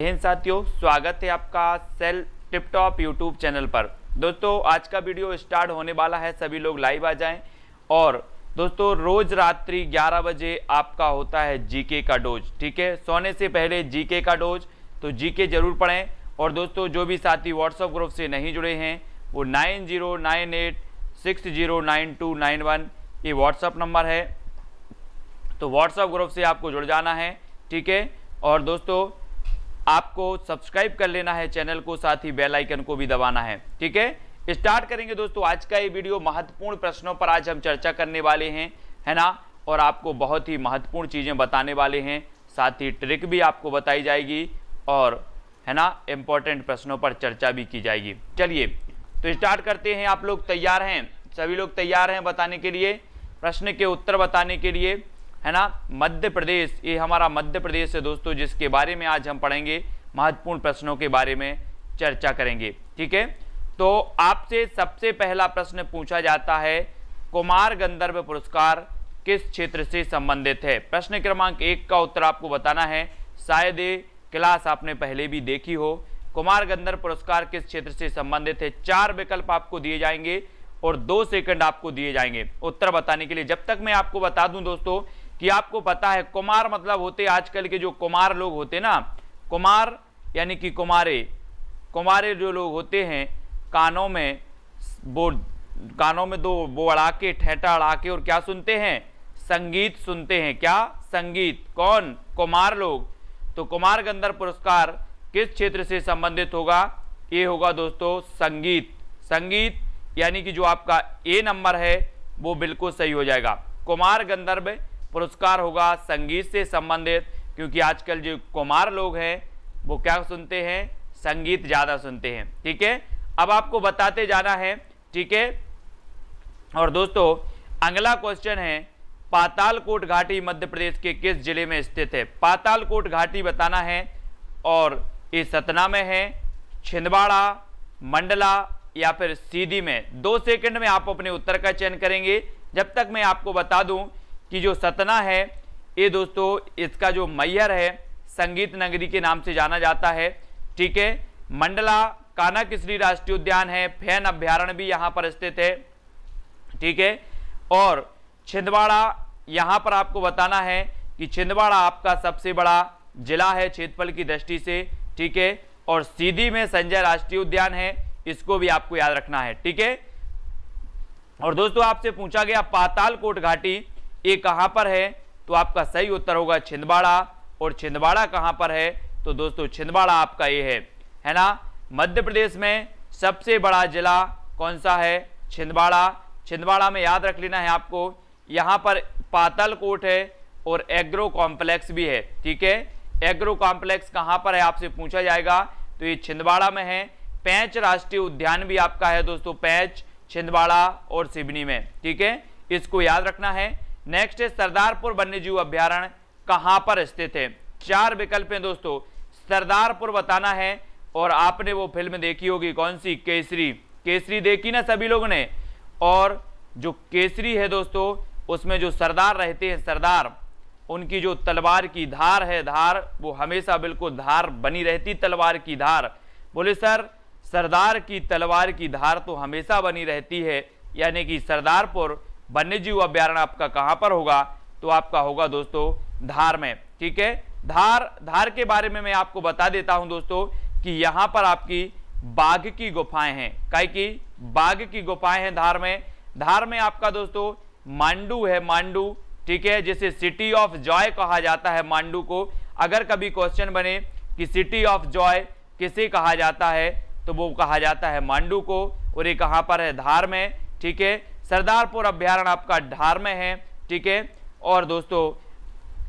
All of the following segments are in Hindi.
हिंद साथियों, स्वागत है आपका sale tip top YouTube channel पर। दोस्तों आज का वीडियो स्टार्ट होने वाला है, सभी लोग लाइव आ जाएं। और दोस्तों रोज रात्रि 11 बजे आपका होता है जीके का डोज, ठीक है। सोने से पहले जीके का डोज, तो जीके जरूर पढ़ें। और दोस्तों जो भी साथी व्हाट्सएप ग्रुप से नहीं जुड़े हैं वो 9098609291 ये व्हाट्सएप नंबर है, तो व्हाट्सएप ग्रुप से आपको जुड़ जाना है, ठीक है। और दोस्तों आपको सब्सक्राइब कर लेना है चैनल को, साथ ही बेल आइकन को भी दबाना है, ठीक है। स्टार्ट करेंगे दोस्तों आज का ये वीडियो। महत्वपूर्ण प्रश्नों पर आज हम चर्चा करने वाले हैं, है ना। और आपको बहुत ही महत्वपूर्ण चीजें बताने वाले हैं, साथ ही ट्रिक भी आपको बताई जाएगी और है ना इंपॉर्टेंट प्रश्नों पर चर्चा भी की जाएगी। चलिए तो स्टार्ट करते हैं। आप लोग तैयार हैं? सभी लोग तैयार हैं बताने के लिए, प्रश्न के उत्तर बताने के लिए, है ना। मध्य प्रदेश, ये हमारा मध्य प्रदेश है दोस्तों, जिसके बारे में आज हम पढ़ेंगे, महत्वपूर्ण प्रश्नों के बारे में चर्चा करेंगे, ठीक है। तो आपसे सबसे पहला प्रश्न पूछा जाता है, कुमार गंधर्व पुरस्कार किस क्षेत्र से संबंधित है? प्रश्न क्रमांक 1 का उत्तर आपको बताना है। शायद ये क्लास आपने पहले भी देखी हो। कुमार गंधर्व पुरस्कार किस क्षेत्र से संबंधित है? 4 विकल्प आपको दिए जाएंगे और 2 सेकंड आपको दिए जाएंगे उत्तर बताने के लिए। जब तक मैं आपको बता दूं दोस्तों कि आपको पता है कुमार मतलब होते आजकल के जो कुमार लोग होते ना, कुमार यानी कि कुमारे जो लोग होते हैं, कानों में दो वो अड़ा के, ठेठा अड़ा के, और क्या सुनते हैं? संगीत सुनते हैं। क्या? संगीत। कौन? कुमार लोग। तो कुमार गंधर्व पुरस्कार किस क्षेत्र से संबंधित होगा? ये होगा दोस्तों संगीत। संगीत यानी कि जो आपका ए नंबर है वो बिल्कुल सही हो जाएगा। कुमार गंधर्व पुरस्कार होगा संगीत से संबंधित, क्योंकि आजकल जो कुमार लोग हैं वो क्या सुनते हैं? संगीत ज्यादा सुनते हैं, ठीक है। अब आपको बताते जाना है, ठीक है। और दोस्तों अगला क्वेश्चन है, पातालकोट घाटी मध्य प्रदेश के किस जिले में स्थित है? पातालकोट घाटी बताना है, और ये सतना में है, छिंदवाड़ा, मंडला या फिर सीधी में। 2 सेकंड में आप अपने उत्तर का चयन करेंगे। जब तक मैं आपको बता दूं कि जो सतना है ये दोस्तों इसका जो मैहर है संगीत नगरी के नाम से जाना जाता है, ठीक है। मंडला कान्हा किसली राष्ट्रीय उद्यान है, फैन अभ्यारण्य भी यहां पर स्थित है, ठीक है। और छिंदवाड़ा यहां पर आपको बताना है कि छिंदवाड़ा आपका सबसे बड़ा जिला है क्षेत्रफल की दृष्टि से, ठीक है। और सीधी में संजय राष्ट्रीय उद्यान है, इसको भी आपको याद रखना है, ठीक है। और दोस्तों आपसे पूछा गया पातालकोट घाटी ये कहां पर है, तो आपका सही उत्तर होगा छिंदवाड़ा। और छिंदवाड़ा कहां पर है? तो दोस्तों छिंदवाड़ा आपका ये है ना। मध्य प्रदेश में सबसे बड़ा जिला कौन सा है? छिंदवाड़ा। छिंदवाड़ा में याद रख लेना है आपको, यहां पर पातालकोट है और एग्रो कॉम्प्लेक्स भी है, ठीक है। एग्रो कॉम्प्लेक्स कहां पर है आपसे पूछा जाएगा, तो ये छिंदवाड़ा में है। पेंच राष्ट्रीय उद्यान भी आपका है दोस्तों, पेंच, छिंदवाड़ा और सिवनी में, ठीक है। इसको याद रखना है। नेक्स्ट है सरदारपुर वन्यजीव अभ्यारण्य कहां पर स्थित है? 4 विकल्प हैं दोस्तों। सरदारपुर बताना है, और आपने वो फिल्म देखी होगी कौन सी? केसरी। केसरी देखी ना सभी लोगों ने। और जो केसरी है दोस्तों उसमें जो सरदार रहते हैं, सरदार, उनकी जो तलवार की धार है, धार वो हमेशा बिल्कुल धार बनी रहती, तलवार की धार। बोले सर सरदार की तलवार की धार तो हमेशा बनी रहती है, यानी कि सरदारपुर वन्यजीव अभ्यारण्य आपका कहां पर होगा? तो आपका होगा दोस्तों धार में, ठीक है। धार के बारे में मैं आपको बता देता हूं दोस्तों कि यहां पर आपकी बाघ की गुफाएं हैं। काय की? बाघ की गुफाएं हैं धार में। धार में आपका दोस्तों मांडू है, मांडू, ठीक है, जिसे सिटी ऑफ जॉय कहा जाता है। मांडू को अगर कभी क्वेश्चन बने कि सिटी ऑफ जॉय किसे कहा जाता है, तो वो कहा जाता है मांडू को। और ये कहां पर है? धार में, ठीक है। सरदारपुर अभ्यारण्य आपका धार में है, ठीक है। और दोस्तों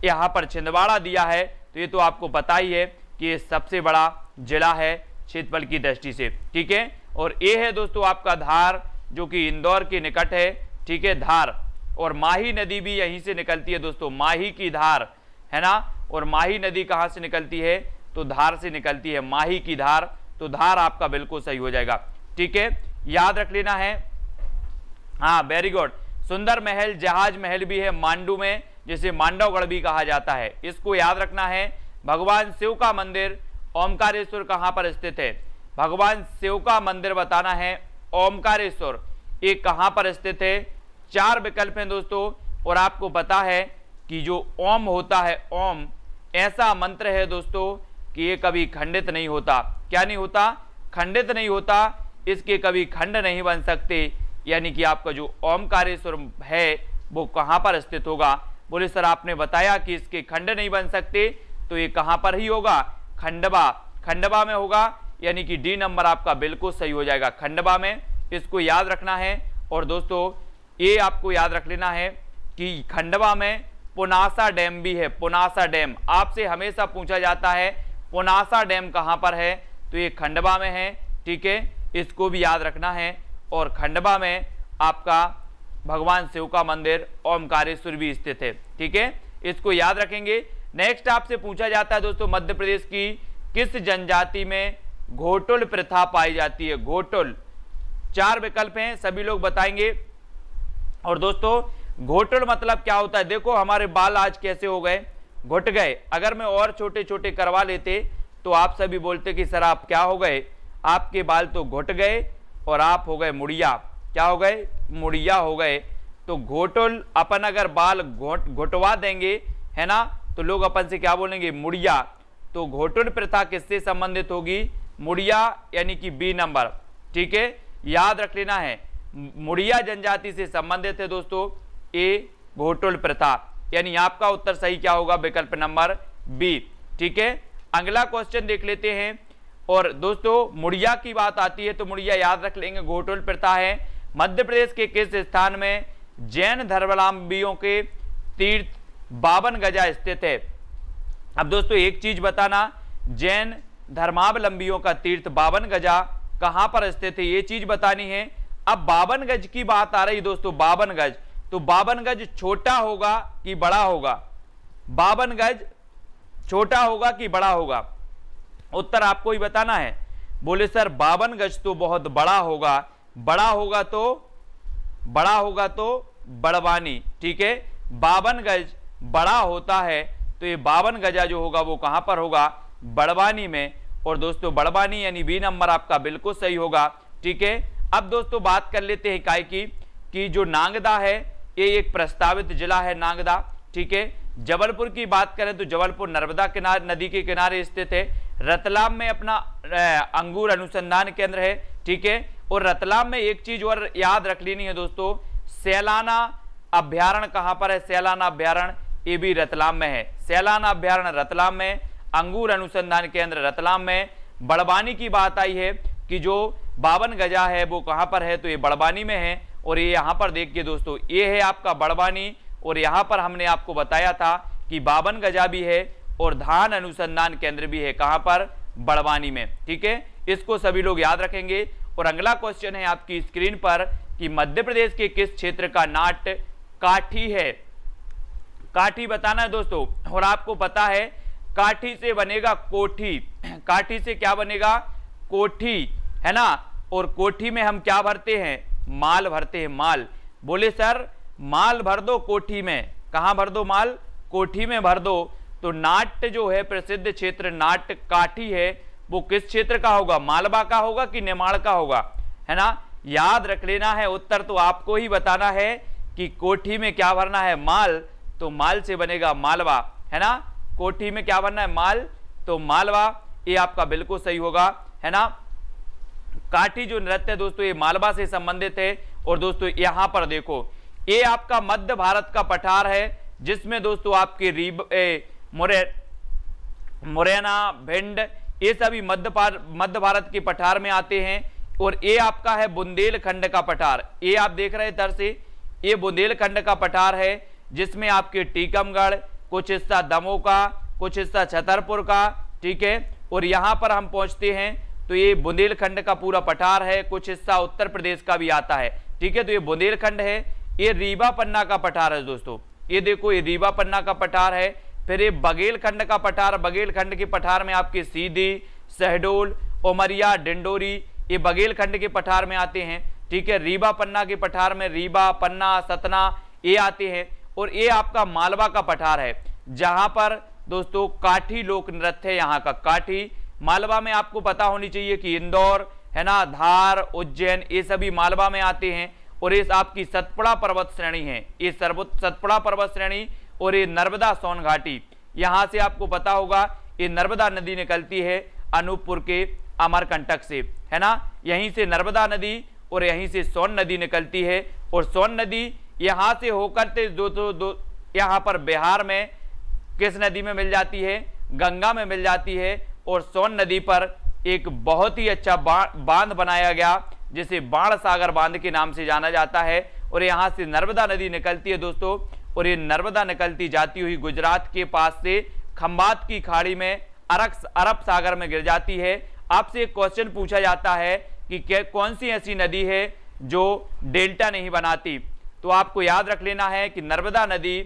यहां पर छिंदवाड़ा दिया है, तो ये तो आपको पता ही है कि ये सबसे बड़ा जिला है क्षेत्रफल की दृष्टि से, ठीक है। और ये है दोस्तों आपका धार, जो कि इंदौर के निकट है, ठीक है, धार। और माही नदी भी यहीं से निकलती है दोस्तों, माही की धार, है ना। और माही नदी कहां से निकलती है? तो धार से निकलती है, माही की धार। तो धार आपका बिल्कुल सही हो जाएगा, ठीक है, याद रख लेना है। हाँ वेरी गुड। सुंदर महल, जहाज महल भी है मांडू में, जिसे मांडवगढ़ भी कहा जाता है, इसको याद रखना है। भगवान शिव का मंदिर ओमकारेश्वर कहां पर स्थित है? भगवान शिव का मंदिर बताना है। ओमकारेश्वर ये कहां पर स्थित है? 4 विकल्प हैं दोस्तों, और आपको पता है कि जो ओम होता है, ओम ऐसा मंत्र है दोस्तों कि ये कभी खंडित नहीं होता। क्या नहीं होता? खंडित नहीं होता, इसके कभी खंड नहीं बन सकते। यानी कि आपका जो ओमकारेश्वर है वो कहां पर स्थित होगा? बोले सर आपने बताया कि इसके खंड नहीं बन सकते, तो ये कहां पर ही होगा? खंडवा। खंडवा में होगा, यानी कि डी नंबर आपका बिल्कुल सही हो जाएगा, खंडवा में। इसको याद रखना है। और दोस्तों ये आपको याद रख लेना है कि खंडवा में पुनासा डैम भी है। पुनासा डैम आपसे हमेशा पूछा जाता है, पुनासा डैम कहां पर है? तो ये खंडवा में है। ठीक है, इसको भी याद रखना है। और खंडवा में आपका भगवान शिव का मंदिर ओमकारेश्वर भी स्थित है। ठीक है, इसको याद रखेंगे। नेक्स्ट आपसे पूछा जाता है दोस्तों, मध्य प्रदेश की किस जनजाति में घोटुल प्रथा पाई जाती है? घोटुल। 4 विकल्प हैं, सभी लोग बताएंगे। और दोस्तों घोटुल मतलब क्या होता है? देखो हमारे बाल आज कैसे हो गए? घुट गए। अगर मैं और छोटे छोटे करवा लेते तो आप सभी बोलते कि सर आप क्या हो गए? आपके बाल तो घुट गए और आप हो गए मुड़िया। क्या हो गए? मुड़िया हो गए। तो घोटुल अपन अगर बाल घुटवा देंगे, है ना, तो लोग अपन से क्या बोलेंगे? मुड़िया। तो घोटुल प्रथा किससे संबंधित होगी? मुड़िया, यानी कि बी नंबर। ठीक है, याद रख लेना है, मुड़िया जनजाति से संबंधित है दोस्तों ए घोटुल प्रथा। यानी आपका उत्तर सही क्या होगा? विकल्प नंबर बी। ठीक है, अगला क्वेश्चन देख लेते हैं। और दोस्तों मुड़िया की बात आती है तो मुड़िया याद रख लेंगे, घोटुल प्रथा है। मध्य प्रदेश के किस स्थान में जैन धर्मावलंबियों के तीर्थ 52 गजा स्थित है? अब दोस्तों एक चीज बताना, जैन धर्मावलंबियों का तीर्थ 52 गजा कहां पर स्थित है, ये चीज बतानी है। अब 52 गज की बात आ रही दोस्तों, 52 गज, तो 52 गज छोटा होगा कि बड़ा होगा? 52 गज छोटा होगा कि बड़ा होगा? उत्तर आपको ही बताना है। बोले सर 52 गज तो बहुत बड़ा होगा। बड़ा होगा तो बड़वानी। ठीक है, 52 गज बड़ा होता है, तो ये 52 गजा जो होगा वो कहां पर होगा? बड़वानी में। और दोस्तों बड़वानी यानी बी नंबर आपका बिल्कुल सही होगा। ठीक है, अब दोस्तों बात कर लेते हैं काय की कि जो नांगदा है ये एक प्रस्तावित जिला है, नांगदा। ठीक है, जबलपुर की बात करें तो जबलपुर नर्मदा नदी के किनारे स्थित है। रतलाम में अपना अंगूर अनुसंधान केंद्र है। ठीक है, और रतलाम में एक चीज और याद रख लेनी है दोस्तों, सैलाना अभ्यारण्य कहां पर है? सैलाना अभ्यारण्य ये भी रतलाम में है। सैलाना अभ्यारण्य रतलाम में, अंगूर अनुसंधान केंद्र रतलाम में। बड़वानी की बात आई है कि जो 52 गजा है वो कहां पर है? तो ये बड़वानी में है। और ये यहां पर देखिए दोस्तों, ये है आपका बड़वानी, और यहां पर हमने आपको बताया था कि 52 गजा भी है और धान अनुसंधान केंद्र भी है। कहां पर? बड़वानी में। ठीक है, इसको सभी लोग याद रखेंगे। और अगला क्वेश्चन है आपकी स्क्रीन पर कि मध्य प्रदेश के किस क्षेत्र का नाट्य काठी है? काठी बताना है दोस्तों। और आपको पता है काठी से बनेगा कोठी। काठी से क्या बनेगा? कोठी, है ना। और कोठी में हम क्या भरते हैं? माल भरते हैं, माल। बोले सर माल भर दो कोठी में। कहां भर दो? माल कोठी में भर दो। तो नाट्य जो है, प्रसिद्ध क्षेत्र नाट्य काठी है, वो किस क्षेत्र का होगा? मालवा का होगा कि नेमाड़ का होगा, है ना। याद रख लेना है, उत्तर तो आपको ही बताना है कि कोठी में क्या भरना है? माल। तो माल से बनेगा मालवा, है ना। कोठी में क्या भरना है? माल, तो मालवा। ये आपका बिल्कुल सही होगा, है ना। काठी जो नृत्य है दोस्तों ये मालवा से संबंधित है। और दोस्तों यहां पर देखो, ये आपका मध्य भारत का पठार है, जिसमें दोस्तों आपके मुरैना, भिंड, ये सभी मध्य भारत के पठार में आते हैं। और ये आपका है बुंदेलखंड का पठार। ये आप देख रहे हैं इधर से, ये बुंदेलखंड का पठार है, जिसमें आपके टीकमगढ़, कुछ हिस्सा दमोह का, कुछ हिस्सा छतरपुर का। ठीक है, और यहां पर हम पहुंचते हैं तो ये बुंदेलखंड का पूरा पठार है, कुछ हिस्सा उत्तर प्रदेश का भी आता है। ठीक है, तो ये बुंदेलखंड है। ये रीवा पन्ना का पठार है दोस्तों, ये देखो ये रीवा पन्ना का पठार है। फिर ये बघेलखंड का पठार, बघेलखंड के पठार में आपके सीधी, शहडोल, उमरिया, डिंडोरी, ये बघेलखंड के पठार में आते हैं। ठीक है, रीवा पन्ना के पठार में रीवा, पन्ना, सतना ये आते हैं। और ये आपका मालवा का पठार है, जहां पर दोस्तों काठी लोक नृत्य है, यहाँ का काठी मालवा में आपको पता होनी चाहिए कि इंदौर है ना, धार, उज्जैन, ये सभी मालवा में आते हैं। और ये आपकी सतपुड़ा पर्वत श्रेणी है, ये सतपुड़ा पर्वत श्रेणी और ये नर्मदा सोन घाटी, यहां से आपको पता होगा ये नर्मदा नदी निकलती है अनूपपुर के अमरकंटक से, है ना। यहीं से नर्मदा नदी और यहीं से सोन नदी निकलती है। और सोन नदी यहां से होकर यहां पर बिहार में किस नदी में मिल जाती है, गंगा में मिल जाती है। और सोन नदी पर एक बहुत ही अच्छा बांध बनाया गया जिसे बाण सागर बांध के नाम से जाना जाता है। और यहां से नर्मदा नदी निकलती है दोस्तों, और ये नर्मदा निकलती जाती हुई गुजरात के पास से खंबात की खाड़ी में अरब सागर में गिर जाती है। आपसे एक क्वेश्चन पूछा जाता है कि कौन सी ऐसी नदी है जो डेल्टा नहीं बनाती, तो आपको याद रख लेना है कि नर्मदा नदी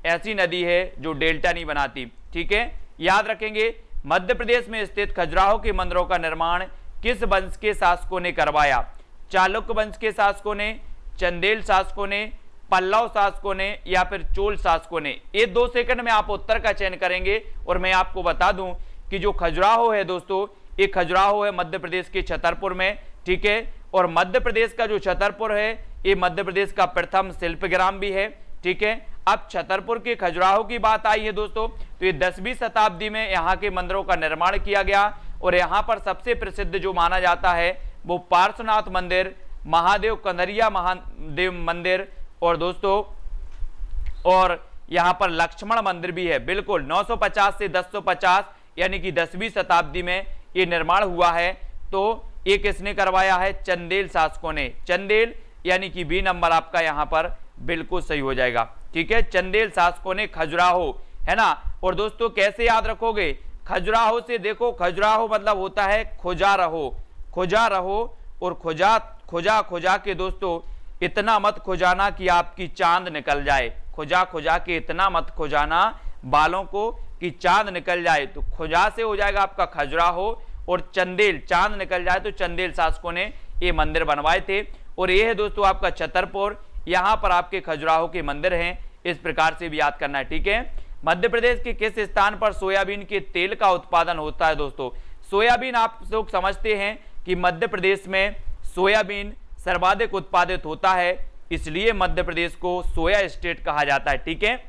ऐसी नदी है जो डेल्टा नहीं बनाती। ठीक है, याद रखेंगे। मध्य प्रदेश में स्थित खजुराहो के मंदिरों का निर्माण किस वंश के शासकों ने करवाया? चालुक्य वंश के शासकों ने, चंदेल शासकों ने, पल्लव शासकों ने, या फिर चोल शासकों ने? ये 2 सेकंड में आप उत्तर का चयन करेंगे। और मैं आपको बता दूं कि जो खजुराहो है दोस्तों, ये खजुराहो है मध्य प्रदेश के छतरपुर में। ठीक है, और मध्य प्रदेश का जो छतरपुर है ये मध्य प्रदेश का प्रथम शिल्पग्राम भी है। ठीक है, अब छतरपुर के खजुराहो की बात आई है दोस्तों, तो ये 10वीं शताब्दी में यहाँ के मंदिरों का निर्माण किया गया। और यहाँ पर सबसे प्रसिद्ध जो माना जाता है वो पार्श्वनाथ मंदिर, महादेव कंधरिया महादेव मंदिर, और दोस्तों और यहाँ पर लक्ष्मण मंदिर भी है। बिल्कुल 950 से 1050 यानी कि 10वीं शताब्दी में ये निर्माण हुआ है। तो ये किसने करवाया है? चंदेल शासकों ने। चंदेल यानी कि बी नंबर आपका यहाँ पर बिल्कुल सही हो जाएगा। ठीक है, चंदेल शासकों ने खजुराहो, है ना। और दोस्तों कैसे याद रखोगे? खजुराहो से देखो, खजुराहो मतलब होता है खोजा रहो, खोजा रहो। और खोजा के दोस्तों इतना मत खोजाना कि आपकी चांद निकल जाए, खोजा के इतना मत खोजाना बालों को कि चांद निकल जाए। तो खोजा से हो जाएगा आपका खजुराहो, और चंदेल, चांद निकल जाए तो चंदेल शासकों ने ये मंदिर बनवाए थे। और ये है दोस्तों आपका छतरपुर, यहां पर आपके खजुराहो के मंदिर हैं। इस प्रकार से भी याद करना है। ठीक है, मध्य प्रदेश के किस स्थान पर सोयाबीन के तेल का उत्पादन होता है? दोस्तों सोयाबीन आप लोग समझते हैं कि मध्य प्रदेश में सोयाबीन सर्वाधिक उत्पादित होता है, इसलिए मध्य प्रदेश को सोया स्टेट कहा जाता है। ठीक है,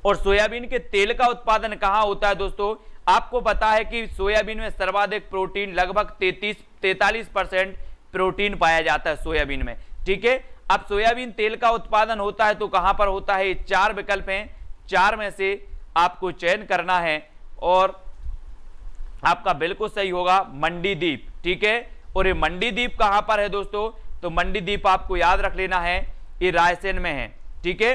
और सोयाबीन के तेल का उत्पादन कहां होता है? दोस्तों आपको पता है कि सोयाबीन में सर्वाधिक प्रोटीन, लगभग 43% प्रोटीन पाया जाता है सोयाबीन में। ठीक है, अब सोयाबीन तेल का उत्पादन होता है तो कहां पर होता है? 4 विकल्प हैं, 4 में से आपको चयन करना है और आपका बिल्कुल सही होगा मंडीदीप। ठीक है, और ये मंडीदीप कहां पर है दोस्तों? तो मंडीदीप आपको याद रख लेना है, ये रायसेन में है। ठीक है,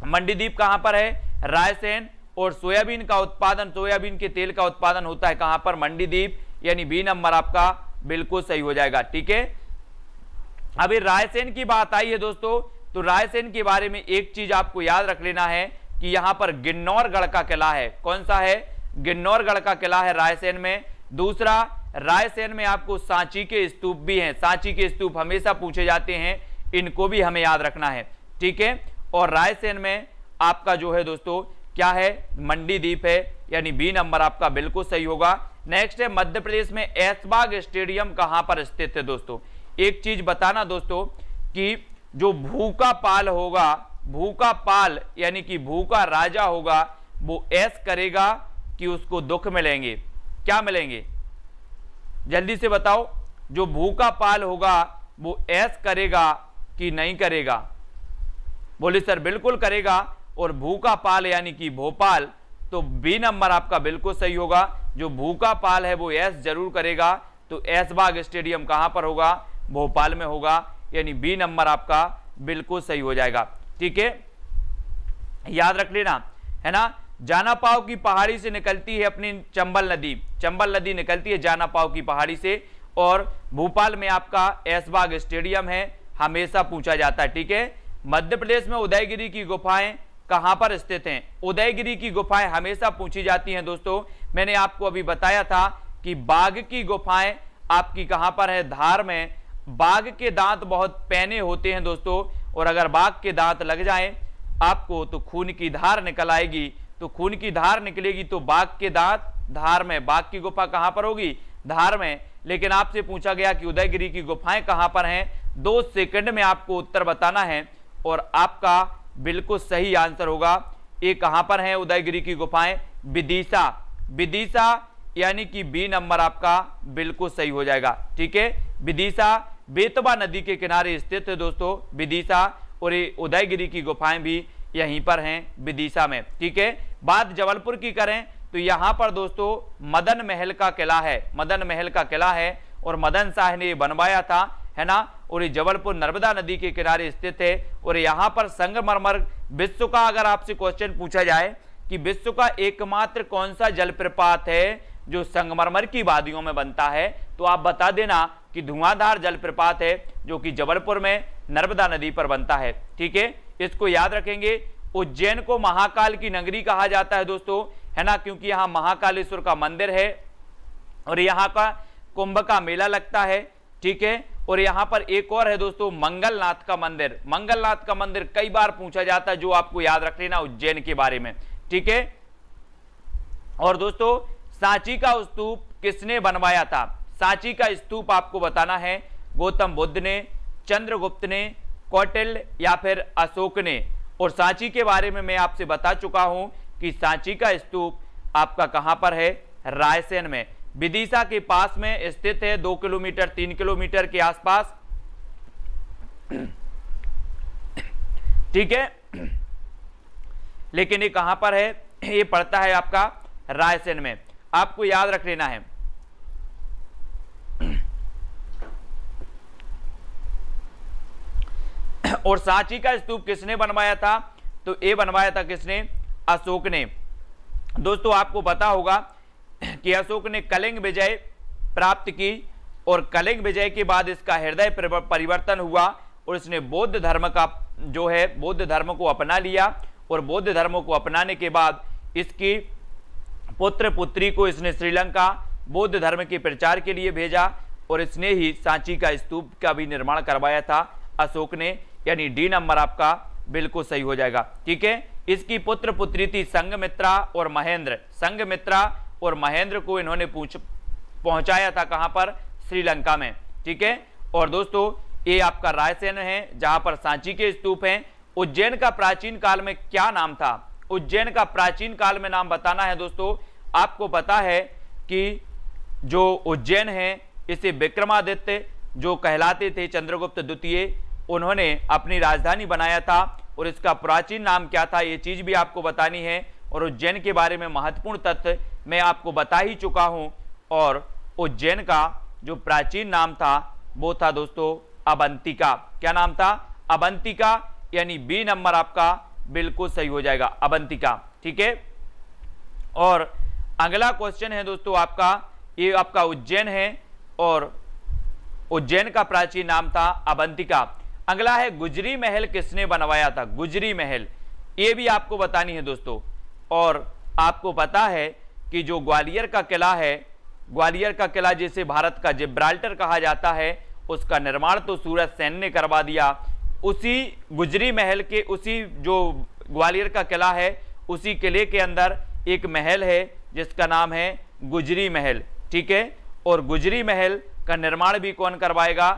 मंडीदीप कहां पर है? रायसेन। और सोयाबीन का उत्पादन, सोयाबीन के तेल का उत्पादन होता है कहां पर? मंडीदीप, यानी बी नंबर आपका बिल्कुल सही हो जाएगा। ठीक है, अभी रायसेन की बात आई है दोस्तों, तो रायसेन के बारे में एक चीज आपको याद रख लेना है कि यहां पर गिन्नौरगढ़ का किला है। कौन सा है? गिन्नौरगढ़ का किला है रायसेन में। दूसरा, रायसेन में आपको सांची के स्तूप भी हैं। सांची के स्तूप हमेशा पूछे जाते हैं, इनको भी हमें याद रखना है। ठीक है, और रायसेन में आपका जो है दोस्तों क्या है? मंडीदीप है, यानी बी नंबर आपका बिल्कुल सही होगा। नेक्स्ट है, मध्य प्रदेश में ऐशबाग स्टेडियम कहां पर स्थित है? दोस्तों एक चीज बताना दोस्तों कि जो भूखा पाल होगा, भूखा पाल यानी कि भूखा राजा होगा, वो ऐश करेगा कि उसको दुख मिलेंगे। क्या मिलेंगे? जल्दी से बताओ। जो भूखा पाल होगा वो ऐश करेगा कि नहीं करेगा? बोले सर बिल्कुल करेगा। और भूखा पाल यानी कि भोपाल, तो बी नंबर आपका बिल्कुल सही होगा। जो भूखा पाल है वो ऐश जरूर करेगा। तो ऐशबाग स्टेडियम कहां पर होगा? भोपाल में होगा, यानी बी नंबर आपका बिल्कुल सही हो जाएगा। ठीक है, याद रख लेना, है ना। जानापाव की पहाड़ी से निकलती है अपनी चंबल नदी, चंबल नदी निकलती है जानापाव की पहाड़ी से। और भोपाल में आपका ऐशबाग स्टेडियम है, हमेशा पूछा जाता है। ठीक है, मध्य प्रदेश में उदयगिरी की गुफाएं कहां पर स्थित हैं? उदयगिरी की गुफाएं हमेशा पूछी जाती हैं दोस्तों। मैंने आपको अभी बताया था कि बाघ की गुफाएं आपकी कहां पर है? धार में। बाघ के दांत बहुत पैने होते हैं दोस्तों, और अगर बाघ के दांत लग जाएं आपको तो खून की धार निकल आएगी। तो खून की धार निकलेगी तो बाघ के दांत धार में। बाघ की गुफा कहां पर होगी? धार में। लेकिन आपसे पूछा गया कि उदयगिरी की गुफाएं कहां पर हैं, 2 सेकंड में आपको उत्तर बताना है और आपका बिल्कुल सही आंसर होगा ये कहां पर है उदयगिरी की गुफाएं? विदिशा। विदिशा यानी कि बी नंबर आपका बिल्कुल सही हो जाएगा। ठीक है, विदिशा बेतवा नदी के किनारे स्थित है दोस्तों विदिशा, और ये उदयगिरी की गुफाएं भी यहीं पर हैं विदिशा में। ठीक है, बात जबलपुर की करें तो यहां पर दोस्तों मदन महल का किला है, मदन महल का किला है और मदन शाह ने बनवाया था, है ना। और ये जबलपुर नर्मदा नदी के किनारे स्थित है। और यहां पर संगमरमर विश्व का, अगर आपसे क्वेश्चन पूछा जाए कि विश्व का एकमात्र कौन सा जलप्रपात है जो संगमरमर की वादियों में बनता है, तो आप बता देना कि धुआंधार जलप्रपात है जो कि जबलपुर में नर्मदा नदी पर बनता है। ठीक है, इसको याद रखेंगे। उज्जैन को महाकाल की नगरी कहा जाता है दोस्तों, है ना, क्योंकि यहाँ महाकालेश्वर का मंदिर है और यहाँ का कुंभ का मेला लगता है। ठीक है, और यहाँ पर एक और है दोस्तों मंगलनाथ का मंदिर। मंगलनाथ का मंदिर कई बार पूछा जाता है, जो आपको याद रख लेना उज्जैन के बारे में। ठीक है, और दोस्तों सांची का स्तूप किसने बनवाया था? सांची का स्तूप आपको बताना है गौतम बुद्ध ने, चंद्रगुप्त ने, कौटिल्य या फिर अशोक ने। और सांची के बारे में मैं आपसे बता चुका हूं कि सांची का स्तूप आपका कहां पर है? रायसेन में, विदिशा के पास में स्थित है, 2 किलोमीटर 3 किलोमीटर के आसपास। ठीक है, लेकिन ये कहां पर है? ये पड़ता है आपका रायसेन में, आपको याद रख लेना है। और सांची का स्तूप किसने बनवाया था? तो ये बनवाया था किसने? अशोक ने। दोस्तों आपको पता होगा कि अशोक ने कलिंग विजय प्राप्त की और कलिंग विजय के बाद इसका हृदय परिवर्तन हुआ और इसने बौद्ध धर्म का जो है बौद्ध धर्म को अपना लिया। और बौद्ध धर्म को अपनाने के बाद इसकी पुत्र पुत्री को इसने श्रीलंका बौद्ध धर्म के प्रचार के लिए भेजा और इसने ही सांची का स्तूप का भी निर्माण करवाया था अशोक ने, यानी डी नंबर आपका बिल्कुल सही हो जाएगा। ठीक है, इसकी पुत्र पुत्री थी संघमित्रा और महेंद्र। संघमित्रा और महेंद्र को इन्होंने पहुंचाया था कहां पर? श्रीलंका में। ठीक है, और दोस्तों ये आपका रायसेन है जहां पर सांची के स्तूप हैं। उज्जैन का प्राचीन काल में क्या नाम था? उज्जैन का प्राचीन काल में नाम बताना है दोस्तों। आपको पता है कि जो उज्जैन है इसे विक्रमादित्य जो कहलाते थे चंद्रगुप्त द्वितीय, उन्होंने अपनी राजधानी बनाया था और इसका प्राचीन नाम क्या था ये चीज भी आपको बतानी है। और उज्जैन के बारे में महत्वपूर्ण तथ्य मैं आपको बता ही चुका हूं। और उज्जैन का जो प्राचीन नाम था वो था दोस्तों अवंतिका। क्या नाम था? अवंतिका, यानी बी नंबर आपका बिल्कुल सही हो जाएगा, अवंतिका। ठीक है, और अगला क्वेश्चन है दोस्तों आपका, ये आपका उज्जैन है और उज्जैन का प्राचीन नाम था अवंतिका। अगला है गुजरी महल किसने बनवाया था? गुजरी महल, ये भी आपको बतानी है दोस्तों। और आपको पता है कि जो ग्वालियर का किला है, ग्वालियर का किला जिसे भारत का जिब्राल्टर कहा जाता है, उसका निर्माण तो सूरज सेन ने करवा दिया। उसी गुजरी महल के, उसी जो ग्वालियर का किला है, उसी किले के अंदर एक महल है जिसका नाम है गुजरी महल। ठीक है, और गुजरी महल का निर्माण भी कौन करवाएगा?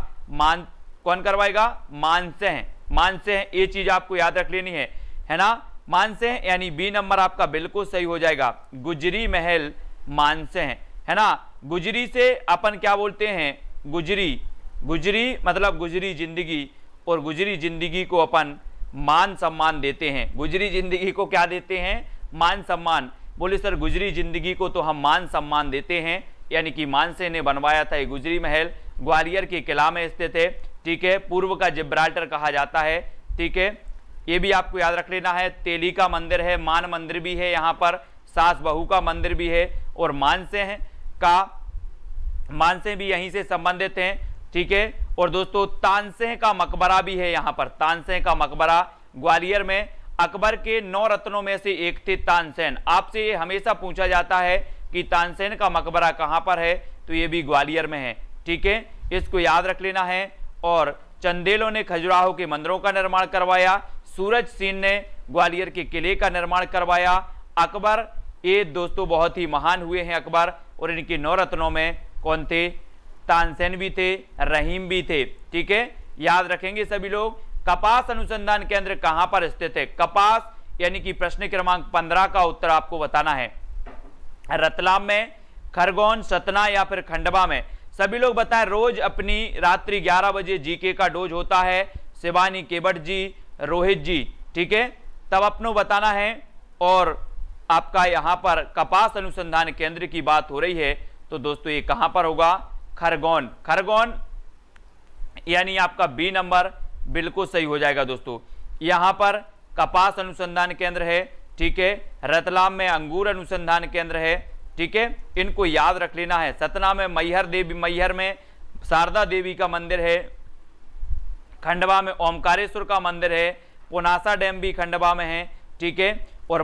कौन करवाएगा? मानसेन। मानसेन, ये चीज आपको याद रख लेनी है ना। मानसेन यानी बी नंबर आपका बिल्कुल सही हो जाएगा, गुजरी महल मानसेन, है ना। गुजरी से अपन क्या बोलते हैं? गुजरी। गुजरी मतलब गुजरी जिंदगी, और गुजरी जिंदगी को अपन मान सम्मान देते हैं। गुजरी जिंदगी को क्या देते हैं? मान सम्मान। बोले सर गुजरी जिंदगी को तो हम मान सम्मान देते हैं, यानी कि मानसेन ने बनवाया था ये गुजरी महल, ग्वालियर के किला में स्थित है। ठीक है, पूर्व का जिब्राल्टर कहा जाता है। ठीक है, ये भी आपको याद रख लेना है। तेली का मंदिर है, मान मंदिर भी है यहाँ पर, सास बहू का मंदिर भी है, और मानसेन भी यहीं से संबंधित हैं। ठीक है, और दोस्तों तानसेन का मकबरा भी है यहाँ पर। तानसेन का मकबरा ग्वालियर में, अकबर के 9 रत्नों में से एक थे तानसेन। आपसे ये हमेशा पूछा जाता है कि तानसेन का मकबरा कहाँ पर है, तो ये भी ग्वालियर में है। ठीक है, इसको याद रख लेना है। और चंदेलों ने खजुराहो के मंदिरों का निर्माण करवाया, सूरज सेन ने ग्वालियर के किले का निर्माण करवाया, अकबर ये दोस्तों बहुत ही महान हुए हैं अकबर, और इनके 9 रत्नों में कौन थे? तानसेन भी थे, रहीम भी थे। ठीक है, याद रखेंगे सभी लोग। कपास अनुसंधान केंद्र कहां पर स्थित है? कपास यानी कि प्रश्न क्रमांक 15 का उत्तर आपको बताना है। रतलाम में, खरगोन, सतना या फिर खंडवा में? सभी लोग बताएं। रोज अपनी रात्रि 11 बजे जीके का डोज होता है। शिवानी केवट जी, रोहित जी, ठीक है, तब अपनों बताना है। और आपका यहां पर कपास अनुसंधान केंद्र की बात हो रही है, तो दोस्तों ये कहां पर होगा? खरगोन। खरगोन यानी आपका बी नंबर बिल्कुल सही हो जाएगा दोस्तों। यहां पर कपास अनुसंधान केंद्र है। ठीक है, रतलाम में अंगूर अनुसंधान केंद्र है। ठीक है, इनको याद रख लेना है। सतना में मैहर में शारदा देवी का मंदिर है। खंडवा में ओमकारेश्वर का मंदिर है। पुनासा डैम भी खंडवा में है। ठीक है, और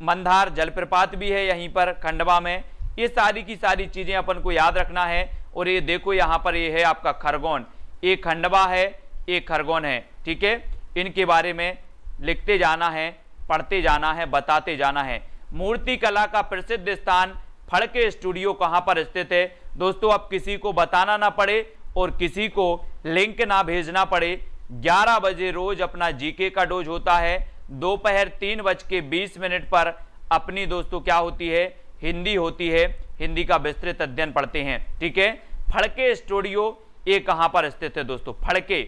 मंधार जलप्रपात भी है यहीं पर खंडवा में। ये सारी की सारी चीजें अपन को याद रखना है। और ये देखो यहाँ पर ये है आपका खरगोन, एक खंडवा है, एक खरगोन है। ठीक है, इनके बारे में लिखते जाना है, पढ़ते जाना है, बताते जाना है। मूर्ति कला का प्रसिद्ध स्थान फड़के स्टूडियो कहां पर स्थित है? दोस्तों अब किसी को बताना ना पड़े और किसी को लिंक ना भेजना पड़े। 11 बजे रोज अपना जीके का डोज होता है। दोपहर 3:20 पर अपनी दोस्तों क्या होती है? हिंदी होती है। हिंदी का विस्तृत अध्ययन पढ़ते हैं। ठीक है, फड़के स्टूडियो ये कहां पर स्थित है दोस्तों? फड़के,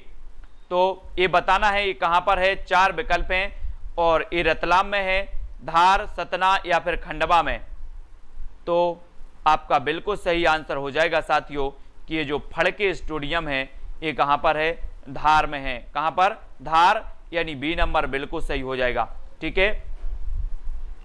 तो ये बताना है ये कहां पर है। 4 विकल्प हैं, और ये रतलाम में है, धार, सतना या फिर खंडवा में? तो आपका बिल्कुल सही आंसर हो जाएगा साथियों कि ये जो फड़के स्टेडियम है ये कहां पर है? धार में है। कहां पर? धार, यानी बी नंबर बिल्कुल सही हो जाएगा। ठीक है,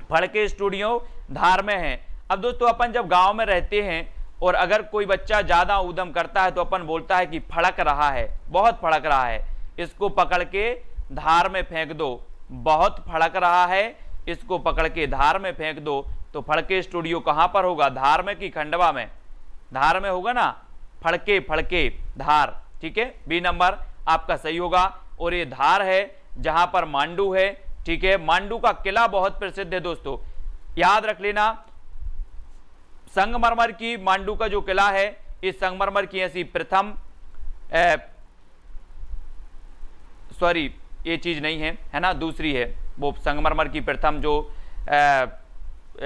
फड़के स्टूडियो धार में है। अब दोस्तों अपन जब गांव में रहते हैं और अगर कोई बच्चा ज्यादा ऊधम करता है तो अपन बोलता है कि फड़क रहा है, बहुत फड़क रहा है, इसको पकड़ के धार में फेंक दो। बहुत फड़क रहा है, इसको पकड़ के धार में फेंक दो। तो फड़के स्टूडियो कहां पर होगा? धार में कि खंडवा में? धार में होगा ना। फड़के फड़के धार। ठीक है, बी नंबर आपका सही होगा। और ये धार है जहां पर मांडू है। ठीक है, मांडू का किला बहुत प्रसिद्ध है दोस्तों, याद रख लेना। संगमरमर की मांडू का जो किला है, इस संगमरमर की ऐसी प्रथम सॉरी ये चीज नहीं है, है ना, दूसरी है। वो संगमरमर की प्रथम जो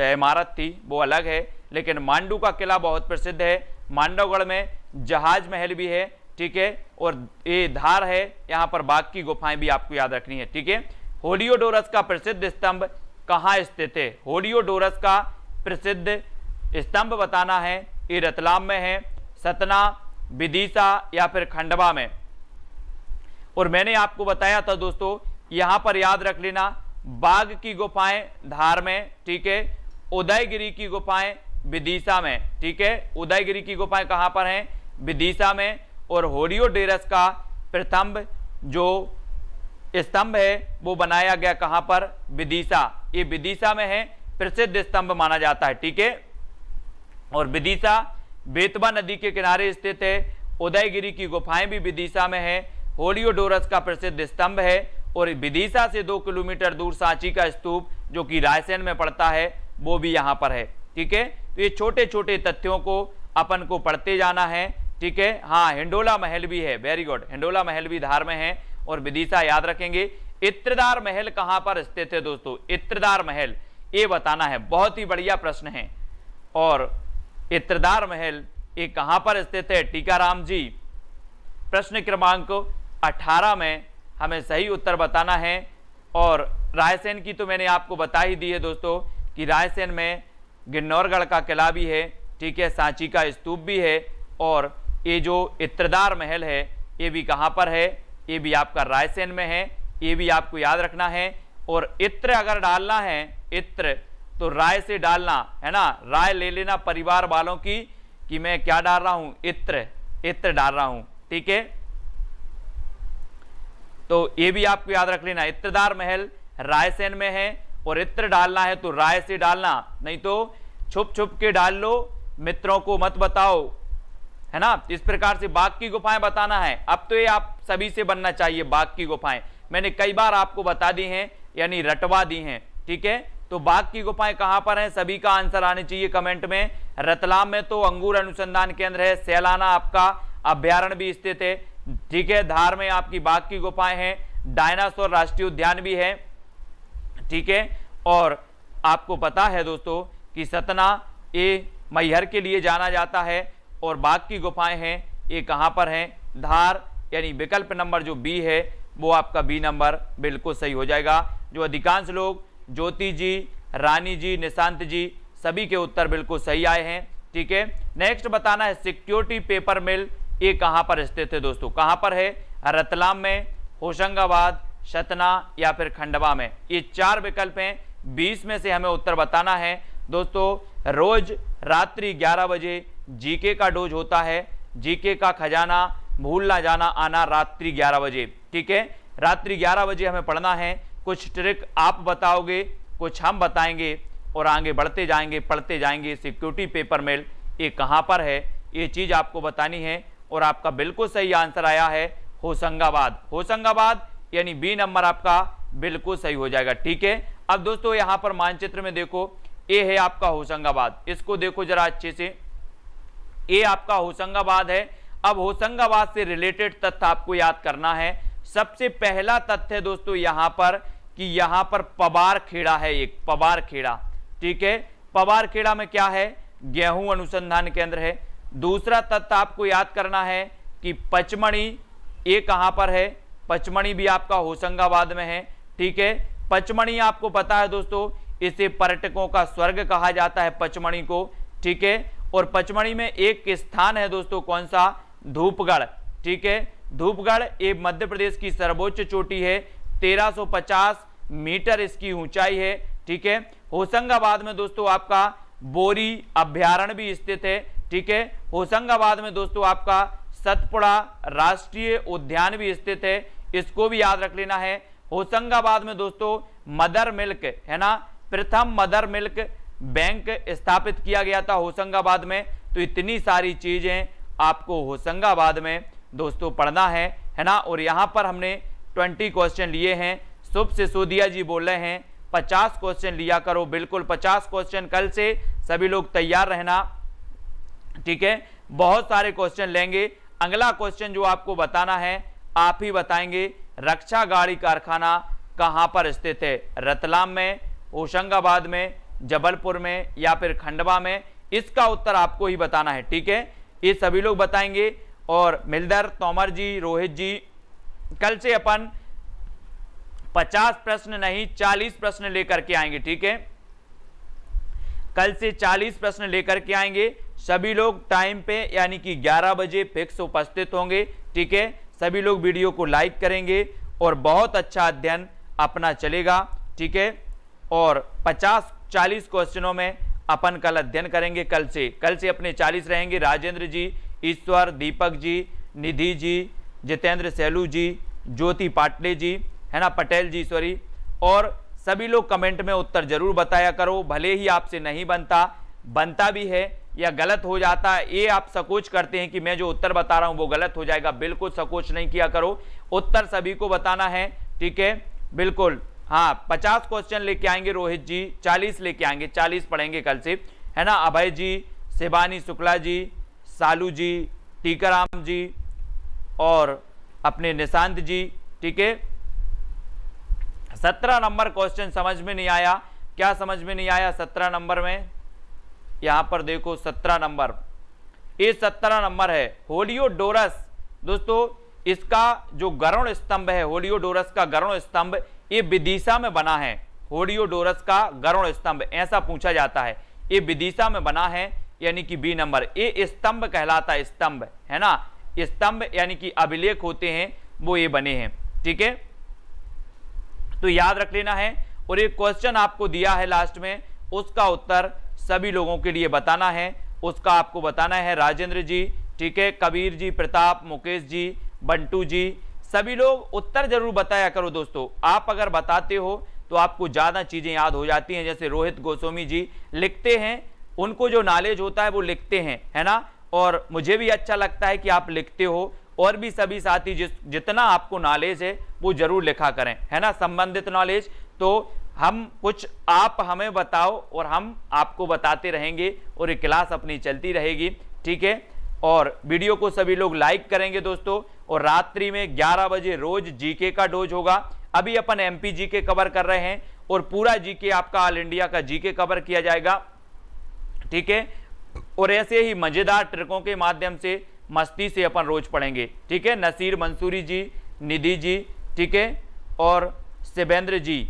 इमारत थी वो अलग है, लेकिन मांडू का किला बहुत प्रसिद्ध है। मांडवगढ़ में जहाज महल भी है। ठीक है, और ये धार है, यहां पर बाघ की गुफाएं भी आपको याद रखनी है। ठीक है, होलियोडोरस का प्रसिद्ध स्तंभ कहां स्थित है? होलियोडोरस का प्रसिद्ध स्तंभ बताना है। ये रतलाम में है, सतना, विदिशा या फिर खंडवा में? और मैंने आपको बताया था दोस्तों, यहां पर याद रख लेना, बाघ की गुफाएं धार में। ठीक है, उदयगिरी की गुफाएं विदिशा में। ठीक है, उदयगिरी की गुफाएं कहां पर हैं? विदिशा में। और होलियोडोरस का प्रथम जो स्तंभ है वो बनाया गया कहां पर? विदिशा। ये विदिशा में है, प्रसिद्ध स्तंभ माना जाता है। ठीक है, और विदिशा बेतवा नदी के किनारे स्थित है। उदयगिरी की गुफाएं भी विदिशा में है। होलियोडोरस का प्रसिद्ध स्तंभ है। और विदिशा से 2 किलोमीटर दूर सांची का स्तूप जो कि रायसेन में पड़ता है वो भी यहां पर है। ठीक है, तो ये छोटे छोटे तथ्यों को अपन को पढ़ते जाना है। ठीक है, हाँ, हिंडोला महल भी है, वेरी गुड, हिंडोला महल भी धार में है। और विदिशा याद रखेंगे। इत्रदार महल कहां पर स्थित है दोस्तों? इत्रदार महल ये बताना है, बहुत ही बढ़िया प्रश्न है। और इत्रदार महल ये कहां पर स्थित है? टीकाराम जी, प्रश्न क्रमांक 18 में हमें सही उत्तर बताना है। और रायसेन की तो मैंने आपको बता ही दी है दोस्तों कि रायसेन में गिन्नौरगढ़ का किला भी है। ठीक है, सांची का स्तूप भी है। और ये जो इत्रदार महल है ये भी कहां पर है? ये भी आपका रायसेन में है। ये भी आपको याद रखना है। और इत्र अगर डालना है, इत्र, तो राय से डालना है ना, राय ले लेना परिवार वालों की कि मैं क्या डाल रहा हूं? इत्र, इत्र डाल रहा हूं। ठीक है, तो ये भी आपको याद रख लेना। इत्रदार महल रायसेन में है, और इत्र डालना है तो राय से डालना, नहीं तो छुप छुप के डाल लो, मित्रों को मत बताओ, है ना। इस प्रकार से बाघ की गुफाएं बताना है। अब तो ये आप सभी से बनना चाहिए। बाघ की गुफाएं मैंने कई बार आपको बता दी हैं, यानी रटवा दी हैं। ठीक है, तो बाघ की गुफाएं कहां पर हैं, सभी का आंसर आने चाहिए कमेंट में। रतलाम में तो अंगूर अनुसंधान केंद्र है, सैलाना आपका अभ्यारण्य भी स्थित है, ठीक है। धार में आपकी बाघ की गुफाएं हैं, डायनासोर राष्ट्रीय उद्यान भी है, ठीक है। और आपको पता है दोस्तों कि सतना ये मैहर के लिए जाना जाता है, और बाघ की गुफाएं हैं ये कहां पर हैं, धार, यानी विकल्प नंबर जो बी है वो आपका बी नंबर बिल्कुल सही हो जाएगा। जो अधिकांश लोग ज्योति जी, रानी जी, निशांत जी, सभी के उत्तर बिल्कुल सही आए हैं, ठीक है। नेक्स्ट बताना है सिक्योरिटी पेपर मिल ये कहां पर स्थित है दोस्तों, कहां पर है, रतलाम में, होशंगाबाद, सतना या फिर खंडवा में। ये 4 विकल्प हैं, 20 में से हमें उत्तर बताना है दोस्तों। रोज रात्रि 11 बजे जीके का डोज होता है, जीके का खजाना भूल ना जाना आना रात्रि 11 बजे, ठीक है। रात्रि 11 बजे हमें पढ़ना है, कुछ ट्रिक आप बताओगे, कुछ हम बताएंगे और आगे बढ़ते जाएंगे, पढ़ते जाएंगे। सिक्योरिटी पेपर मिल ये कहां पर है ये चीज आपको बतानी है, और आपका बिल्कुल सही आंसर आया है होशंगाबाद। होशंगाबाद यानी बी नंबर आपका बिल्कुल सही हो जाएगा, ठीक है। अब दोस्तों यहां पर मानचित्र में देखो, ये है आपका होशंगाबाद, इसको देखो जरा अच्छे से, ये आपका होशंगाबाद है। अब होशंगाबाद से रिलेटेड तथ्य आपको याद करना है। सबसे पहला तथ्य दोस्तों यहां पर कि यहां पर पबार खेड़ा है, एक पबार खेड़ा, ठीक है। पबार खेड़ा में क्या है, गेहूं अनुसंधान केंद्र है। दूसरा तथ्य आपको याद करना है कि पचमणी ये कहां पर है, पचमणी भी आपका होशंगाबाद में है, ठीक है। पचमणी आपको पता है दोस्तों, इसे पर्यटकों का स्वर्ग कहा जाता है पचमणी को, ठीक है। और पचमणी में एक स्थान है दोस्तों, कौन सा, धूपगढ़, ठीक है। धूपगढ़ ये मध्य प्रदेश की सर्वोच्च चोटी है, 1350 मीटर इसकी ऊंचाई है, ठीक है। होशंगाबाद में दोस्तों आपका बोरी अभ्यारण्य भी स्थित है, ठीक है। होशंगाबाद में दोस्तों आपका सतपुड़ा राष्ट्रीय उद्यान भी स्थित है, इसको भी याद रख लेना है। होशंगाबाद में दोस्तों मदर मिल्क है ना, प्रथम मदर मिल्क बैंक स्थापित किया गया था होशंगाबाद में। तो इतनी सारी चीजें आपको होशंगाबाद में दोस्तों पढ़ना है ना। और यहां पर हमने 20 क्वेश्चन लिए हैं। शुभ सिसोदिया जी बोल रहे हैं 50 क्वेश्चन लिया करो, बिल्कुल 50 क्वेश्चन, कल से सभी लोग तैयार रहना, ठीक है। बहुत सारे क्वेश्चन लेंगे। अगला क्वेश्चन जो आपको बताना है आप ही बताएंगे, रक्षा गाड़ी कारखाना कहां पर स्थित है, रतलाम में, होशंगाबाद में, जबलपुर में या फिर खंडवा में, इसका उत्तर आपको ही बताना है, ठीक है। ये सभी लोग बताएंगे। और मिलदर, तोमर जी, रोहित जी, कल से अपन 50 प्रश्न नहीं 40 प्रश्न लेकर के आएंगे, ठीक है। कल से 40 प्रश्न लेकर के आएंगे। सभी लोग टाइम पे यानी कि 11 बजे फिक्स उपस्थित होंगे, ठीक है। सभी लोग वीडियो को लाइक करेंगे और बहुत अच्छा अध्ययन अपना चलेगा, ठीक है। और 50-40 क्वेश्चनों में अपन कल अध्ययन करेंगे। कल से अपने 40 रहेंगे। राजेंद्र जी, ईश्वर, दीपक जी, निधि जी, जितेंद्र सेलू जी, ज्योति पाटले जी, है ना, पटेल जी, सॉरी। और सभी लोग कमेंट में उत्तर जरूर बताया करो, भले ही आपसे नहीं बनता भी है या गलत हो जाता है, ये आप संकोच करते हैं कि मैं जो उत्तर बता रहा हूं वो गलत हो जाएगा, बिल्कुल संकोच नहीं किया करो, उत्तर सभी को बताना है, ठीक है, बिल्कुल। हाँ, 50 क्वेश्चन लेके आएंगे रोहित जी, 40 लेके आएंगे, 40 पढ़ेंगे कल से, है ना। अभय जी, शिवानी शुक्ला जी, सालू जी, टीकाराम जी और अपने निशांत जी, ठीक है। 17 नंबर क्वेश्चन समझ में नहीं आया, क्या समझ में नहीं आया 17 नंबर में, यहां पर देखो 17 नंबर, ये 17 नंबर है होलियोडोरस। दोस्तों इसका जो गरुड़ स्तंभ है, होलियोडोरस का गरुड़ स्तंभ, ये विदिशा में बना है। होलियोडोरस का गरुड़ स्तंभ ऐसा पूछा जाता है, ये विदिशा में बना है, यानी कि बी नंबर। ये स्तंभ कहलाता है, स्तंभ, है ना, स्तंभ यानी कि अभिलेख होते हैं वो ये बने हैं, ठीक है। तो याद रख लेना है। और एक क्वेश्चन आपको दिया है लास्ट में, उसका उत्तर सभी लोगों के लिए बताना है, उसका आपको बताना है। राजेंद्र जी, ठीक है, कबीर जी, प्रताप, मुकेश जी, बंटू जी, सभी लोग उत्तर जरूर बताया करो दोस्तों। आप अगर बताते हो तो आपको ज्यादा चीजें याद हो जाती हैं। जैसे रोहित गोस्वामी जी लिखते हैं, उनको जो नॉलेज होता है वो लिखते हैं, है ना। और मुझे भी अच्छा लगता है कि आप लिखते हो, और भी सभी साथी जितना आपको नॉलेज है वो जरूर लिखा करें, है ना, संबंधित नॉलेज। तो हम कुछ आप हमें बताओ और हम आपको बताते रहेंगे और ये क्लास अपनी चलती रहेगी, ठीक है। और वीडियो को सभी लोग लाइक करेंगे दोस्तों। और रात्रि में 11 बजे रोज जीके का डोज होगा। अभी अपन एमपी जीके कवर कर रहे हैं और पूरा जीके आपका ऑल इंडिया का जीके कवर किया जाएगा, ठीक है। और ऐसे ही मजेदार ट्रिकों के माध्यम से मस्ती से अपन रोज पढ़ेंगे, ठीक है। नसीर मंसूरी जी, निधि जी, ठीक है, और शिवेंद्र जी,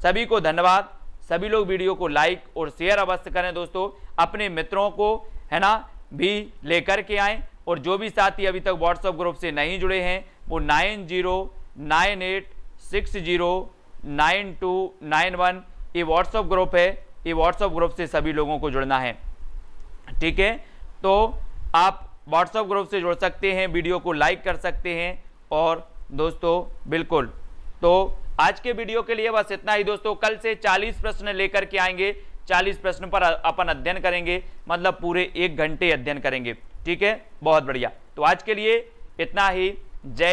सभी को धन्यवाद। सभी लोग वीडियो को लाइक और शेयर अवश्य करें दोस्तों, अपने मित्रों को है ना भी लेकर के आएं। और जो भी साथी अभी तक व्हाट्सएप ग्रुप से नहीं जुड़े हैं वो 9098609291 ये व्हाट्सएप ग्रुप है, ये व्हाट्सएप ग्रुप से सभी लोगों को जुड़ना है, ठीक है। तो आप व्हाट्सएप ग्रुप से जुड़ सकते हैं, वीडियो को लाइक कर सकते हैं। और दोस्तों बिल्कुल, तो आज के वीडियो के लिए बस इतना ही दोस्तों। कल से 40 प्रश्न लेकर के आएंगे, 40 प्रश्न पर अपन अध्ययन करेंगे, मतलब पूरे 1 घंटे अध्ययन करेंगे, ठीक है। बहुत बढ़िया। तो आज के लिए इतना ही। जय